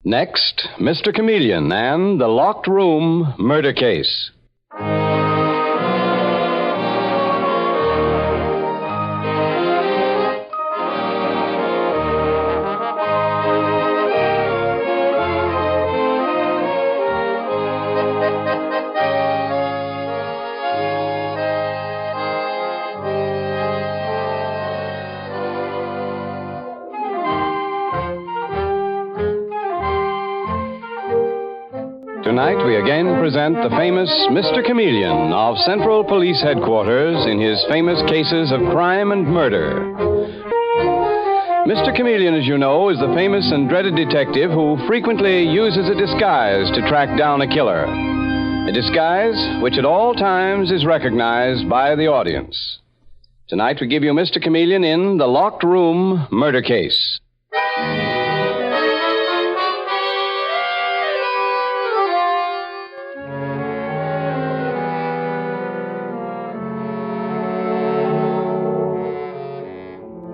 Next, Mr. Chameleon and the Locked Room Murder Case. Tonight, we again present the famous Mr. Chameleon of Central Police Headquarters in his famous cases of crime and murder. Mr. Chameleon, as you know, is the famous and dreaded detective who frequently uses a disguise to track down a killer. A disguise which at all times is recognized by the audience. Tonight, we give you Mr. Chameleon in the Locked Room Murder Case.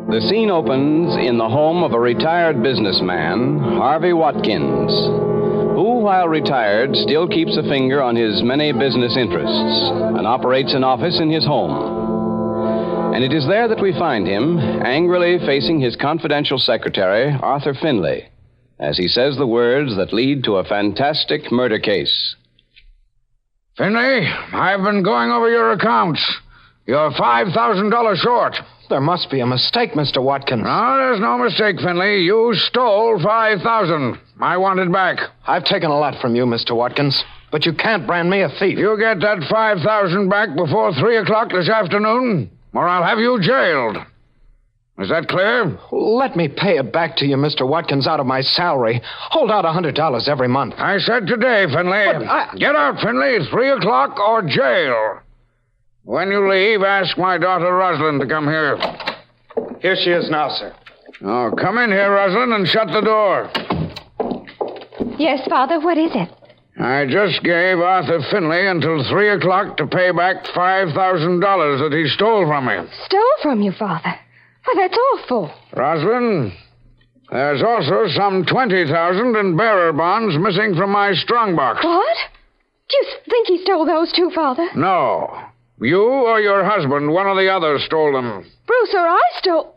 The scene opens in the home of a retired businessman, Harvey Watkins, who, while retired, still keeps a finger on his many business interests and operates an office in his home. And it is there that we find him, angrily facing his confidential secretary, Arthur Finley, as he says the words that lead to a fantastic murder case. Finley, I've been going over your accounts. You're $5,000 short. There must be a mistake, Mr. Watkins. No, there's no mistake, Finley. You stole $5,000. I want it back. I've taken a lot from you, Mr. Watkins, but you can't brand me a thief. You get that $5,000 back before 3 o'clock this afternoon, or I'll have you jailed. Is that clear? Let me pay it back to you, Mr. Watkins, out of my salary. Hold out $100 every month. I said today, Finley. Get out, Finley. 3 o'clock or jail. When you leave, ask my daughter Rosalind to come here. Here she is now, sir. Oh, come in here, Rosalind, and shut the door. Yes, Father, what is it? I just gave Arthur Finley until 3 o'clock to pay back $5,000 that he stole from me. Stole from you, Father? Why, that's awful. Rosalind, there's also some $20,000 in bearer bonds missing from my strongbox. What? Do you think he stole those too, Father? No. You or your husband, one or the other, stole them. Bruce or I stole...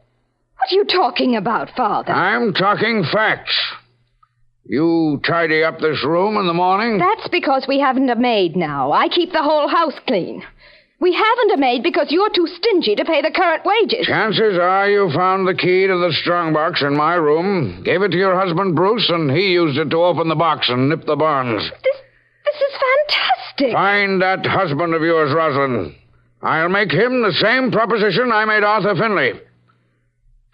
What are you talking about, Father? I'm talking facts. You tidy up this room in the morning? That's because we haven't a maid now. I keep the whole house clean. We haven't a maid because you're too stingy to pay the current wages. Chances are you found the key to the strongbox in my room, gave it to your husband, Bruce, and he used it to open the box and nip the bonds. This is fantastic. Find that husband of yours, Rosalind. I'll make him the same proposition I made Arthur Finley.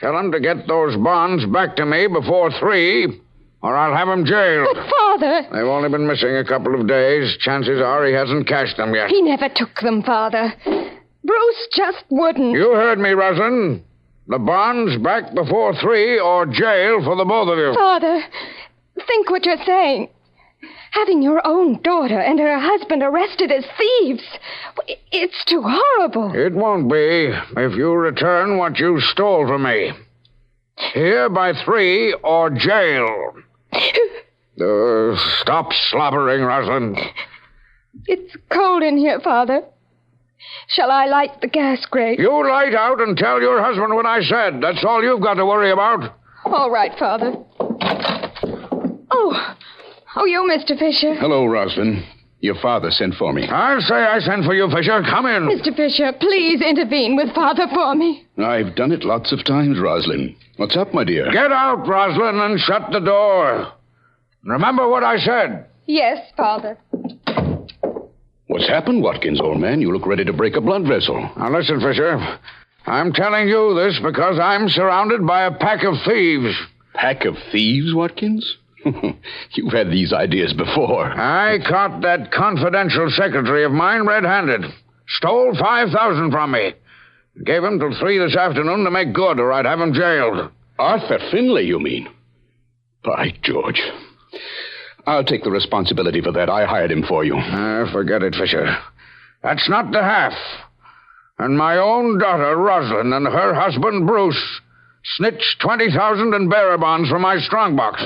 Tell him to get those bonds back to me before 3, or I'll have him jailed. But, Father... They've only been missing a couple of days. Chances are he hasn't cashed them yet. He never took them, Father. Bruce just wouldn't. You heard me, Rosalind. The bonds back before 3 or jail for the both of you. Father, think what you're saying. Having your own daughter and her husband arrested as thieves. It's too horrible. It won't be if you return what you stole from me. Here by 3 or jail. Stop slobbering, Rosalind. It's cold in here, Father. Shall I light the gas grate? You light out and tell your husband what I said. That's all you've got to worry about. All right, Father. Oh, you, Mr. Fisher. Hello, Rosalind. Your father sent for me. I'll say I sent for you, Fisher. Come in. Mr. Fisher, please intervene with Father for me. I've done it lots of times, Rosalind. What's up, my dear? Get out, Rosalind, and shut the door. Remember what I said. Yes, Father. What's happened, Watkins, old man? You look ready to break a blood vessel. Now, listen, Fisher. I'm telling you this because I'm surrounded by a pack of thieves. Pack of thieves, Watkins? You've had these ideas before. I caught that confidential secretary of mine red-handed. Stole $5,000 from me. Gave him till 3 this afternoon to make good, or I'd have him jailed. Arthur Finley, you mean? By George. I'll take the responsibility for that. I hired him for you. Forget it, Fisher. That's not the half. And my own daughter, Rosalind, and her husband, Bruce, snitched $20,000 in bearer bonds from my strongbox.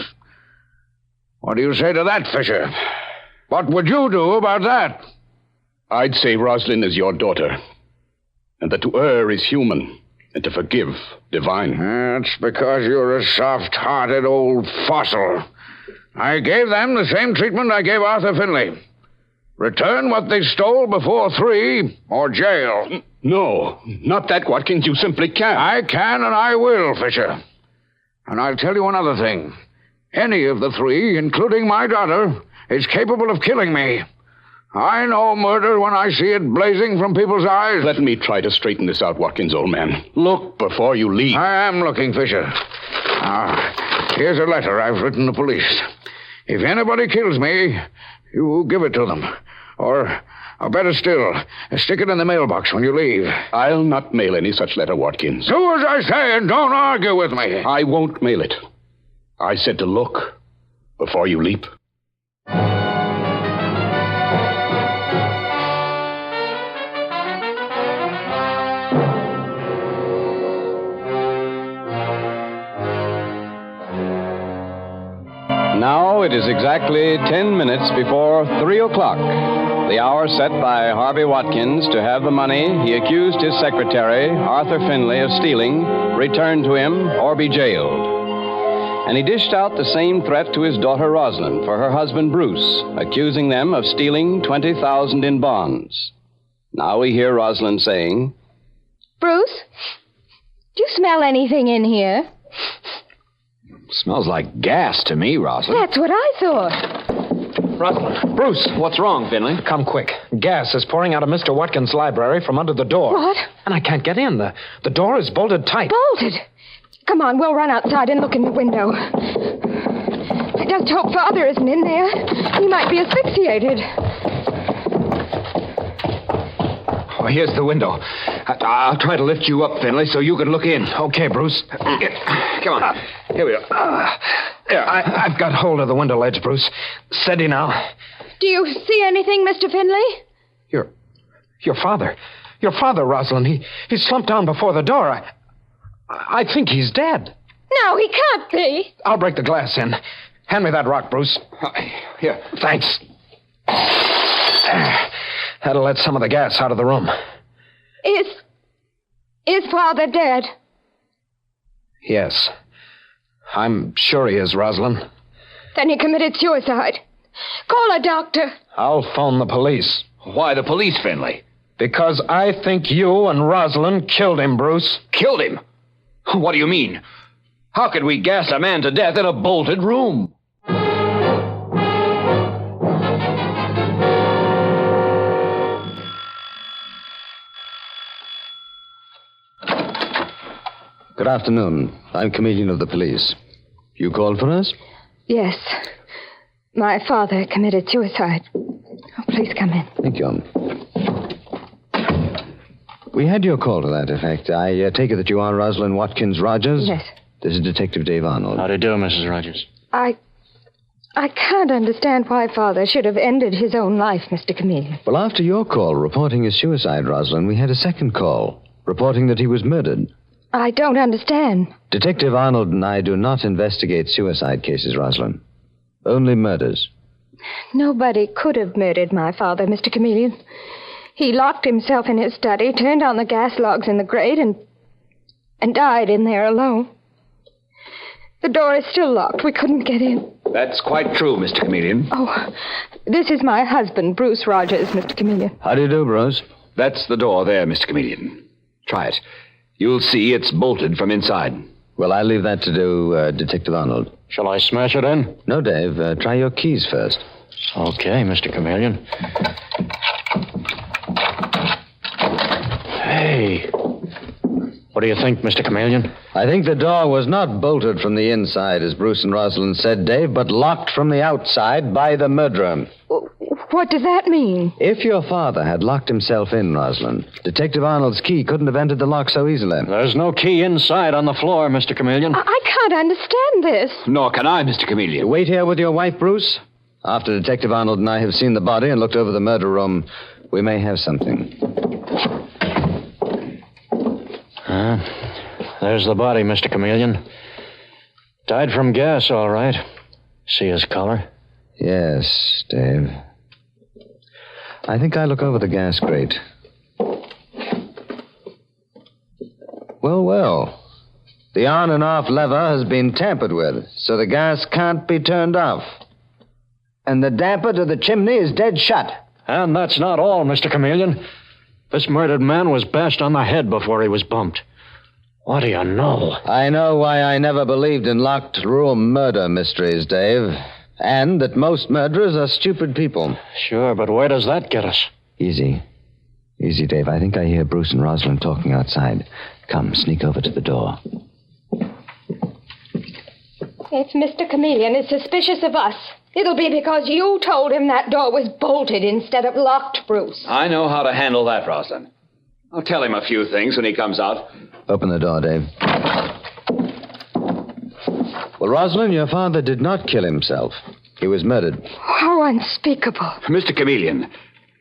What do you say to that, Fisher? What would you do about that? I'd say Rosalind is your daughter, and that to err is human, and to forgive divine. That's because you're a soft-hearted old fossil. I gave them the same treatment I gave Arthur Finley. Return what they stole before 3, or jail. No, not that, Watkins. You simply can't. I can and I will, Fisher. And I'll tell you another thing. Any of the 3, including my daughter, is capable of killing me. I know murder when I see it blazing from people's eyes. Let me try to straighten this out, Watkins, old man. Look before you leave. I am looking, Fisher. Now, here's a letter I've written the police. If anybody kills me, you give it to them. Or better still, stick it in the mailbox when you leave. I'll not mail any such letter, Watkins. Do as I say and don't argue with me. I won't mail it. I said to look before you leap. Now it is exactly 10 minutes before 3 o'clock, the hour set by Harvey Watkins to have the money he accused his secretary, Arthur Finley, of stealing returned to him or be jailed. And he dished out the same threat to his daughter Rosalind for her husband Bruce, accusing them of stealing $20,000 in bonds. Now we hear Rosalind saying, Bruce, do you smell anything in here? Smells like gas to me, Rosalind. That's what I thought. Rosalind. Bruce, what's wrong, Finley? Come quick. Gas is pouring out of Mr. Watkins' library from under the door. What? And I can't get in. The door is bolted tight. Bolted? Come on, we'll run outside and look in the window. Just hope Father isn't in there. He might be asphyxiated. Oh, here's the window. I'll try to lift you up, Finley, so you can look in. Okay, Bruce. Come on. Here we go. There, I've got hold of the window ledge, Bruce. Steady now. Do you see anything, Mr. Finley? Your father. Your father, Rosalind. He slumped down before the door. I think he's dead. No, he can't be. I'll break the glass in. Hand me that rock, Bruce. Here. Thanks. That'll let some of the gas out of the room. Is Father dead? Yes. I'm sure he is, Rosalind. Then he committed suicide. Call a doctor. I'll phone the police. Why the police, Finley? Because I think you and Rosalind killed him, Bruce. Killed him? What do you mean? How could we gas a man to death in a bolted room? Good afternoon. I'm Chameleon of the police. You called for us? Yes. My father committed suicide. Oh, please come in. Thank you. We had your call to that effect. I take it that you are Rosalind Watkins Rogers? Yes. This is Detective Dave Arnold. How do you do, Mrs. Rogers? I can't understand why Father should have ended his own life, Mr. Chameleon. Well, after your call reporting his suicide, Rosalind, we had a second call reporting that he was murdered. I don't understand. Detective Arnold and I do not investigate suicide cases, Rosalind. Only murders. Nobody could have murdered my father, Mr. Chameleon. He locked himself in his study, turned on the gas logs in the grate, and died in there alone. The door is still locked. We couldn't get in. That's quite true, Mr. Chameleon. Oh, this is my husband, Bruce Rogers, Mr. Chameleon. How do you do, Bruce? That's the door there, Mr. Chameleon. Try it. You'll see it's bolted from inside. Well, I'll leave that to do Detective Arnold. Shall I smash it in? No, Dave. Try your keys first. Okay, Mr. Chameleon. Hey. What do you think, Mr. Chameleon? I think the door was not bolted from the inside, as Bruce and Rosalind said, Dave, but locked from the outside by the murderer. What does that mean? If your father had locked himself in, Rosalind, Detective Arnold's key couldn't have entered the lock so easily. There's no key inside on the floor, Mr. Chameleon. I can't understand this. Nor can I, Mr. Chameleon. You wait here with your wife, Bruce. After Detective Arnold and I have seen the body and looked over the murder room, we may have something. There's the body, Mr. Chameleon. Died from gas, all right. See his collar? Yes, Dave. I think I'll look over the gas grate. Well. The on and off lever has been tampered with, so the gas can't be turned off. And the damper to the chimney is dead shut. And that's not all, Mr. Chameleon. This murdered man was bashed on the head before he was bumped. What do you know? I know why I never believed in locked room murder mysteries, Dave. And that most murderers are stupid people. Sure, but where does that get us? Easy, Dave. I think I hear Bruce and Rosalind talking outside. Come, sneak over to the door. If Mr. Chameleon is suspicious of us, it'll be because you told him that door was bolted instead of locked, Bruce. I know how to handle that, Rosalind. I'll tell him a few things when he comes out. Open the door, Dave. Well, Rosalind, your father did not kill himself. He was murdered. How unspeakable. Mr. Chameleon,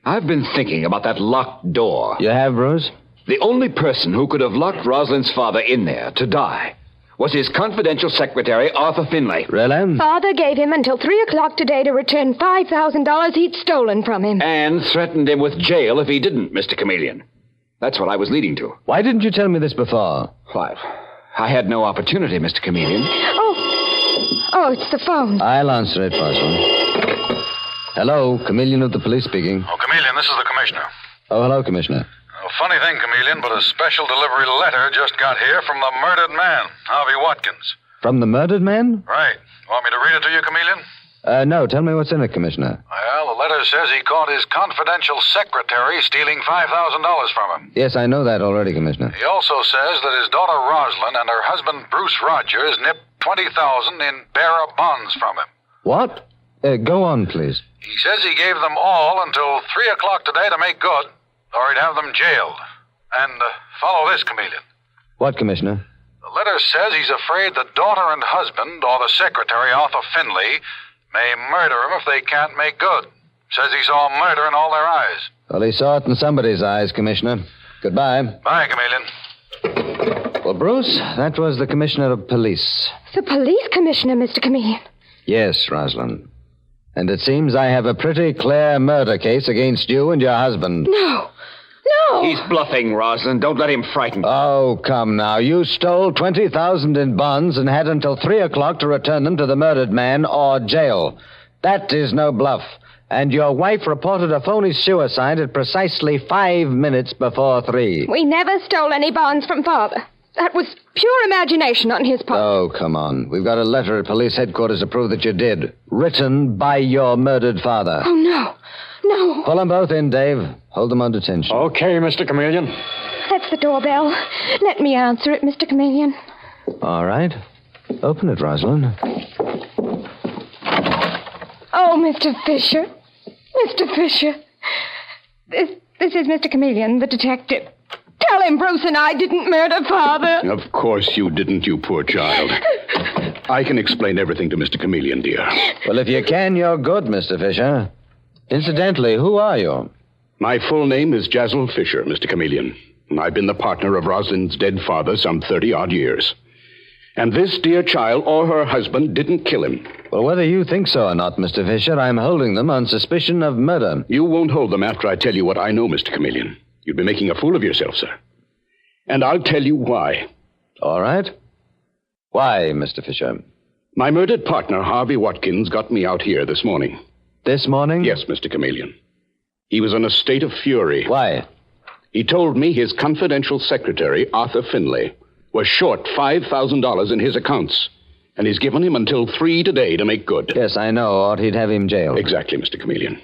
I've been thinking about that locked door. You have, Bruce? The only person who could have locked Rosalind's father in there to die was his confidential secretary, Arthur Finlay. Really? Father gave him until 3 o'clock today to return $5,000 he'd stolen from him. And threatened him with jail if he didn't, Mr. Chameleon. That's what I was leading to. Why didn't you tell me this before? Why, I had no opportunity, Mr. Chameleon. Oh, it's the phone. I'll answer it, Rosalind. Hello, Chameleon of the police speaking. Oh, Chameleon, this is the commissioner. Oh, hello, Commissioner. Funny thing, Chameleon, but a special delivery letter just got here from the murdered man, Harvey Watkins. From the murdered man? Right. Want me to read it to you, Chameleon? No, tell me what's in it, Commissioner. Well, the letter says he caught his confidential secretary stealing $5,000 from him. Yes, I know that already, Commissioner. He also says that his daughter Rosalind and her husband Bruce Rogers nipped $20,000 in bearer bonds from him. What? Go on, please. He says he gave them all until 3 o'clock today to make good, or he'd have them jailed. And follow this, Chameleon. What, Commissioner? The letter says he's afraid the daughter and husband, or the secretary, Arthur Finlay, may murder him if they can't make good. Says he saw murder in all their eyes. Well, he saw it in somebody's eyes, Commissioner. Goodbye. Bye, Chameleon. Well, Bruce, that was the Commissioner of Police. The police commissioner, Mr. Chameleon. Yes, Rosalind. And it seems I have a pretty clear murder case against you and your husband. No. He's bluffing, Rosalind. Don't let him frighten you. Oh, come now. You stole $20,000 in bonds and had until 3 o'clock to return them to the murdered man or jail. That is no bluff. And your wife reported a phony suicide at precisely 5 minutes before 3. We never stole any bonds from Father. That was pure imagination on his part. Oh, come on. We've got a letter at police headquarters to prove that you did. Written by your murdered father. Oh, no. Pull them both in, Dave. Hold them on detention. Okay, Mr. Chameleon. That's the doorbell. Let me answer it, Mr. Chameleon. All right. Open it, Rosalind. Oh, Mr. Fisher. Mr. Fisher. This is Mr. Chameleon, the detective. Tell him Bruce and I didn't murder Father. Of course you didn't, you poor child. I can explain everything to Mr. Chameleon, dear. Well, if you can, you're good, Mr. Fisher. Incidentally, who are you? My full name is Jazzle Fisher, Mr. Chameleon. And I've been the partner of Rosalind's dead father some 30-odd years. And this dear child or her husband didn't kill him. Well, whether you think so or not, Mr. Fisher, I'm holding them on suspicion of murder. You won't hold them after I tell you what I know, Mr. Chameleon. You'd be making a fool of yourself, sir. And I'll tell you why. All right. Why, Mr. Fisher? My murdered partner, Harvey Watkins, got me out here this morning. This morning? Yes, Mr. Chameleon. He was in a state of fury. Why? He told me his confidential secretary, Arthur Finlay, was short $5,000 in his accounts. And he's given him until 3 today to make good. Yes, I know, or he'd have him jailed. Exactly, Mr. Chameleon.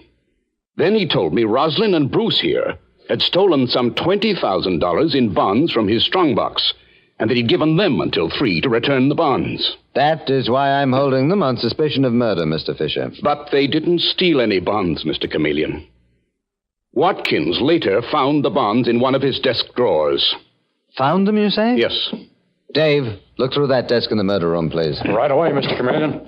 Then he told me Rosalind and Bruce here had stolen some $20,000 in bonds from his strongbox, and that he'd given them until 3 to return the bonds. That is why I'm holding them on suspicion of murder, Mr. Fisher. But they didn't steal any bonds, Mr. Chameleon. Watkins later found the bonds in one of his desk drawers. Found them, you say? Yes. Dave, look through that desk in the murder room, please. Right away, Mr. Chameleon.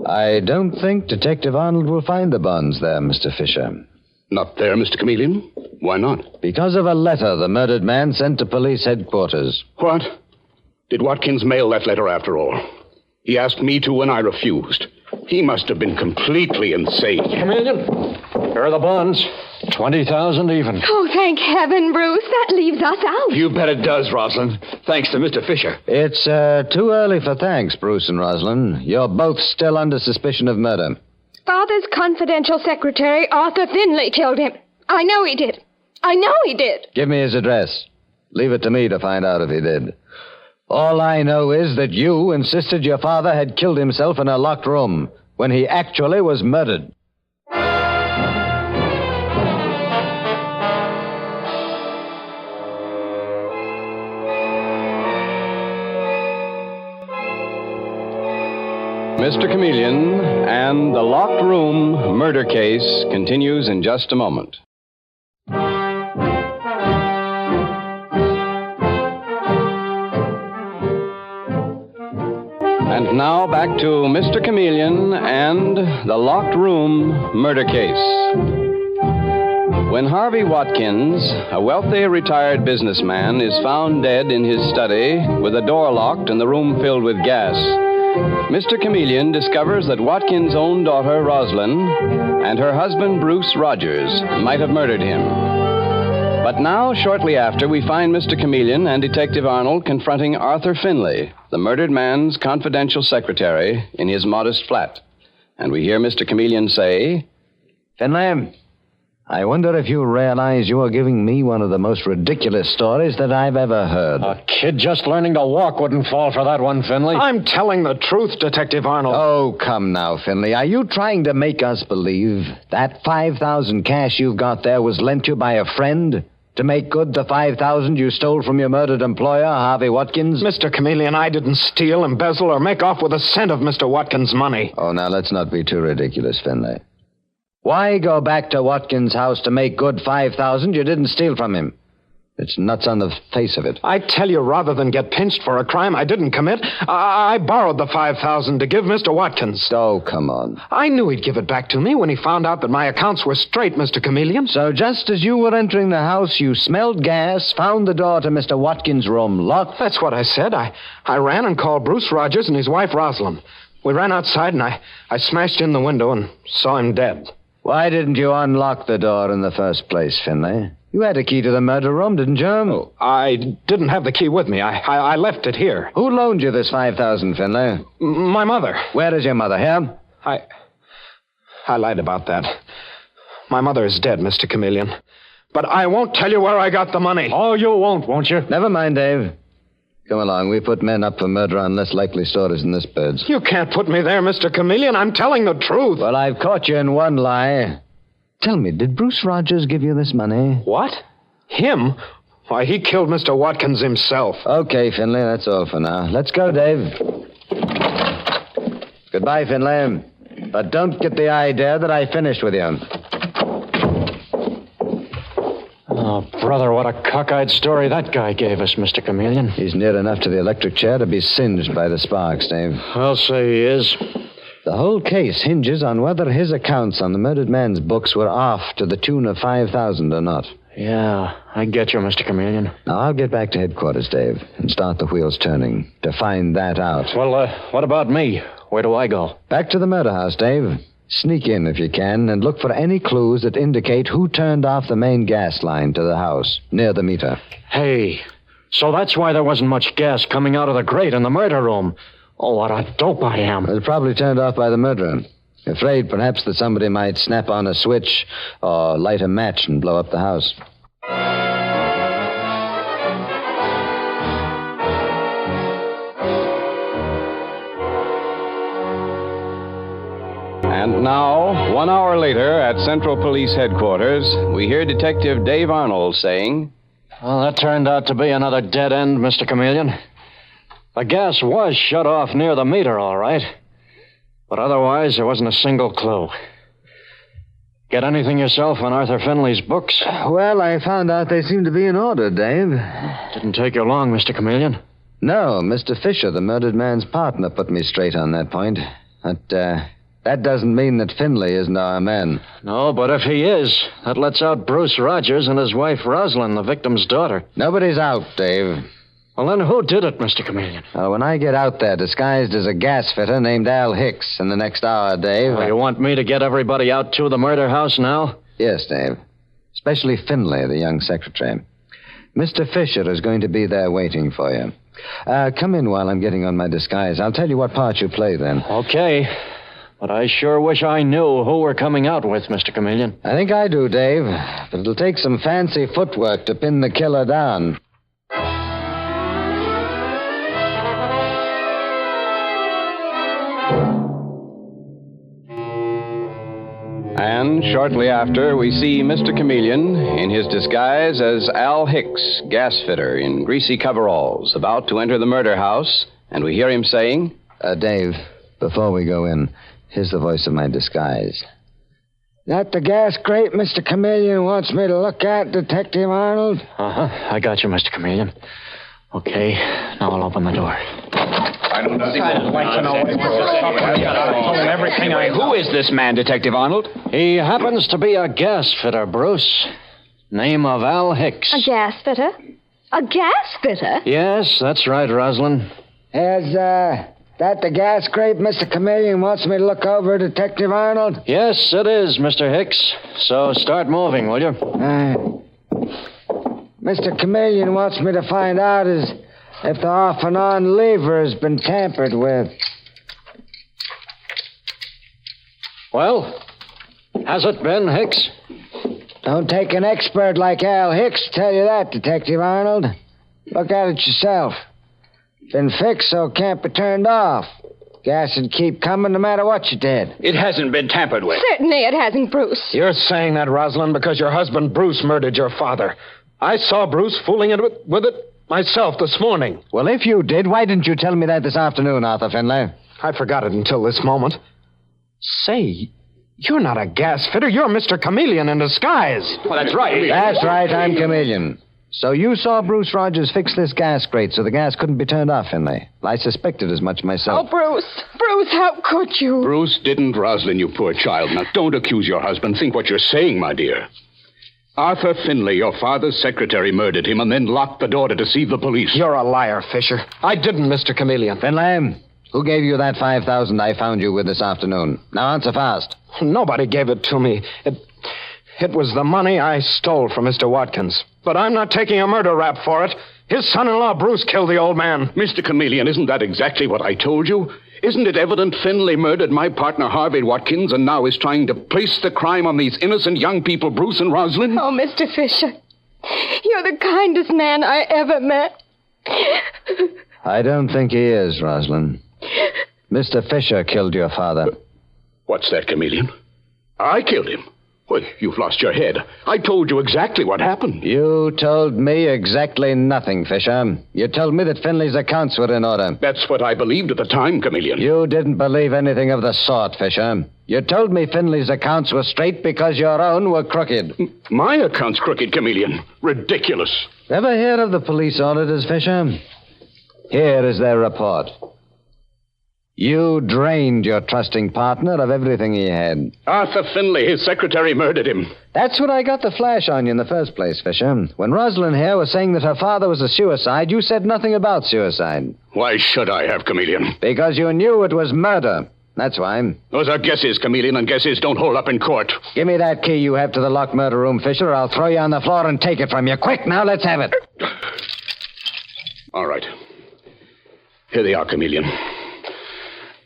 I don't think Detective Arnold will find the bonds there, Mr. Fisher. Not there, Mr. Chameleon? Why not? Because of a letter the murdered man sent to police headquarters. What? Did Watkins mail that letter after all? He asked me to and I refused. He must have been completely insane. Chameleon, here are the bonds. 20,000 even. Oh, thank heaven, Bruce. That leaves us out. You bet it does, Rosalind. Thanks to Mr. Fisher. It's too early for thanks, Bruce and Rosalind. You're both still under suspicion of murder. Father's confidential secretary, Arthur Finley, killed him. I know he did. I know he did. Give me his address. Leave it to me to find out if he did. All I know is that you insisted your father had killed himself in a locked room when he actually was murdered. Mr. Chameleon and the Locked Room murder case continues in just a moment. And now back to Mr. Chameleon and the Locked Room murder case. When Harvey Watkins, a wealthy retired businessman, is found dead in his study with the door locked and the room filled with gas, Mr. Chameleon discovers that Watkins' own daughter, Rosalind, and her husband, Bruce Rogers, might have murdered him. But now, shortly after, we find Mr. Chameleon and Detective Arnold confronting Arthur Finley, the murdered man's confidential secretary, in his modest flat. And we hear Mr. Chameleon say, Finley, I wonder if you realize you are giving me one of the most ridiculous stories that I've ever heard. A kid just learning to walk wouldn't fall for that one, Finley. I'm telling the truth, Detective Arnold. Oh, come now, Finley. Are you trying to make us believe that 5,000 cash you've got there was lent you by a friend to make good the 5,000 you stole from your murdered employer, Harvey Watkins? Mr. Chameleon, I didn't steal, embezzle, or make off with a cent of Mr. Watkins' money. Oh, now let's not be too ridiculous, Finley. Why go back to Watkins' house to make good 5,000 you didn't steal from him? It's nuts on the face of it. I tell you, rather than get pinched for a crime I didn't commit, I borrowed the 5,000 to give Mr. Watkins. Oh, come on. I knew he'd give it back to me when he found out that my accounts were straight, Mr. Chameleon. So just as you were entering the house, you smelled gas, found the door to Mr. Watkins' room locked? That's what I said. I ran and called Bruce Rogers and his wife, Rosalind. We ran outside, and I smashed in the window and saw him dead. Why didn't you unlock the door in the first place, Finley? You had a key to the murder room, didn't you? Oh, I didn't have the key with me. I left it here. Who loaned you this 5,000, Finley? My mother. Where is your mother, here? I lied about that. My mother is dead, Mr. Chameleon. But I won't tell you where I got the money. Oh, you won't you? Never mind, Dave. Come along. We put men up for murder on less likely stories than this, Birds. You can't put me there, Mr. Chameleon. I'm telling the truth. Well, I've caught you in one lie. Tell me, did Bruce Rogers give you this money? What? Him? Why, he killed Mr. Watkins himself. Okay, Finley, that's all for now. Let's go, Dave. Goodbye, Finley. But don't get the idea that I finished with you. Oh, brother, what a cockeyed story that guy gave us, Mr. Chameleon. He's near enough to the electric chair to be singed by the sparks, Dave. I'll say he is. The whole case hinges on whether his accounts on the murdered man's books were off to the tune of 5,000 or not. Yeah, I get you, Mr. Chameleon. Now, I'll get back to headquarters, Dave, and start the wheels turning to find that out. Well, what about me? Where do I go? Back to the murder house, Dave. Sneak in if you can and look for any clues that indicate who turned off the main gas line to the house, near the meter. Hey, so that's why there wasn't much gas coming out of the grate in the murder room. Oh, what a dope I am. It was probably turned off by the murderer. Afraid perhaps that somebody might snap on a switch or light a match and blow up the house. And now, 1 hour later, at Central Police Headquarters, we hear Detective Dave Arnold saying, Well, that turned out to be another dead end, Mr. Chameleon. The gas was shut off near the meter, all right. But otherwise, there wasn't a single clue. Get anything yourself on Arthur Finley's books? Well, I found out they seem to be in order, Dave. Didn't take you long, Mr. Chameleon. No, Mr. Fisher, the murdered man's partner, put me straight on that point. That doesn't mean that Finley isn't our man. No, but if he is, that lets out Bruce Rogers and his wife Rosalind, the victim's daughter. Nobody's out, Dave. Well, then who did it, Mr. Chameleon? Well, when I get out there disguised as a gas fitter named Al Hicks in the next hour, Dave... Well, you want me to get everybody out to the murder house now? Yes, Dave. Especially Finley, the young secretary. Mr. Fisher is going to be there waiting for you. Come in while I'm getting on my disguise. I'll tell you what part you play then. Okay. But I sure wish I knew who we're coming out with, Mr. Chameleon. I think I do, Dave. But it'll take some fancy footwork to pin the killer down. And shortly after, we see Mr. Chameleon in his disguise as Al Hicks, gas fitter, in greasy coveralls, about to enter the murder house, and we hear him saying... Dave, before we go in, here's the voice of my disguise. That the gas grate Mr. Chameleon wants me to look at, Detective Arnold? Uh-huh. I got you, Mr. Chameleon. Okay, now I'll open the door. Who is this man, Detective Arnold? He happens to be a gas fitter, Bruce. Name of Al Hicks. A gas fitter? A gas fitter? Yes, that's right, Rosalind. Is, that the gas grate Mr. Chameleon wants me to look over, Detective Arnold? Yes, it is, Mr. Hicks. So start moving, will you? Mr. Chameleon wants me to find out if the off-and-on lever has been tampered with. Well, has it been, Hicks? Don't take an expert like Al Hicks to tell you that, Detective Arnold. Look at it yourself. Been fixed so it can't be turned off. Gas would keep coming no matter what you did. It hasn't been tampered with. Certainly it hasn't, Bruce. You're saying that, Rosalind, because your husband Bruce murdered your father. I saw Bruce fooling with it myself this morning. Well, if you did, why didn't you tell me that this afternoon, Arthur Finlay? I forgot it until this moment. Say, you're not a gas fitter. You're Mr. Chameleon in disguise. Well, that's right. That's right, I'm Chameleon. So you saw Bruce Rogers fix this gas grate so the gas couldn't be turned off, Finlay. I suspected as much myself. Oh, Bruce. Bruce, how could you? Bruce didn't, Rosalind, you poor child. Now, don't accuse your husband. Think what you're saying, my dear. Arthur Finlay, your father's secretary, murdered him and then locked the door to deceive the police. You're a liar, Fisher. I didn't, Mr. Chameleon. Finlay, who gave you that $5,000 I found you with this afternoon? Now answer fast. Nobody gave it to me. It was the money I stole from Mr. Watkins. But I'm not taking a murder rap for it. His son-in-law, Bruce, killed the old man. Mr. Chameleon, isn't that exactly what I told you? Isn't it evident Finlay murdered my partner, Harvey Watkins, and now is trying to place the crime on these innocent young people, Bruce and Rosalind? Oh, Mr. Fisher, you're the kindest man I ever met. I don't think he is, Rosalind. Mr. Fisher killed your father. What's that, Chameleon? I killed him. Well, you've lost your head. I told you exactly what happened. You told me exactly nothing, Fisher. You told me that Finley's accounts were in order. That's what I believed at the time, Chameleon. You didn't believe anything of the sort, Fisher. You told me Finley's accounts were straight because your own were crooked. My account's crooked, Chameleon. Ridiculous. Ever hear of the police auditors, Fisher? Here is their report. You drained your trusting partner of everything he had. Arthur Finlay, his secretary, murdered him. That's what I got the flash on you in the first place, Fisher. When Rosalind here was saying that her father was a suicide, you said nothing about suicide. Why should I have, Chameleon? Because you knew it was murder. That's why. Those are guesses, Chameleon, and guesses don't hold up in court. Give me that key you have to the locked murder room, Fisher, or I'll throw you on the floor and take it from you. Quick, now, let's have it. All right. Here they are, Chameleon.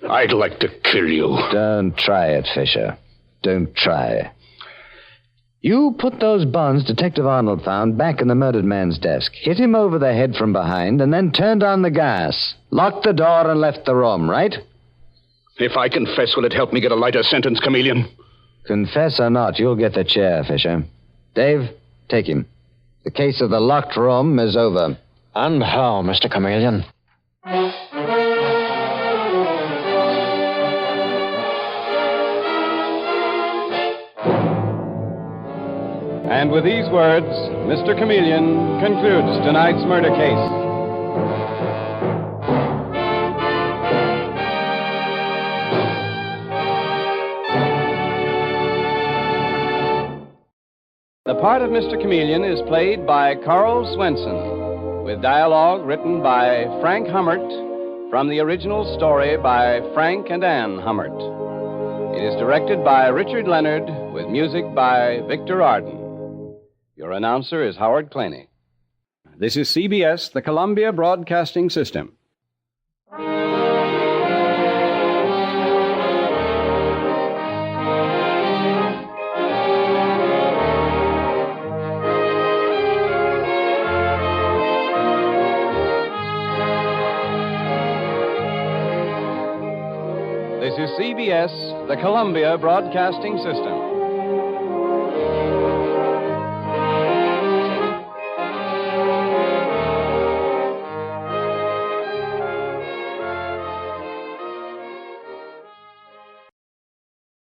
I'd like to kill you. Don't try it, Fisher. Don't try. You put those bonds Detective Arnold found back in the murdered man's desk, hit him over the head from behind, and then turned on the gas, locked the door, and left the room, right? If I confess, will it help me get a lighter sentence, Chameleon? Confess or not, you'll get the chair, Fisher. Dave, take him. The case of the locked room is over. And how, Mr. Chameleon? And with these words, Mr. Chameleon concludes tonight's murder case. The part of Mr. Chameleon is played by Carl Swenson. with dialogue written by Frank Hummert from the original story by Frank and Ann Hummert. It is directed by Richard Leonard with music by Victor Arden. Your announcer is Howard Claney. This is CBS, the Columbia Broadcasting System. This is CBS, the Columbia Broadcasting System.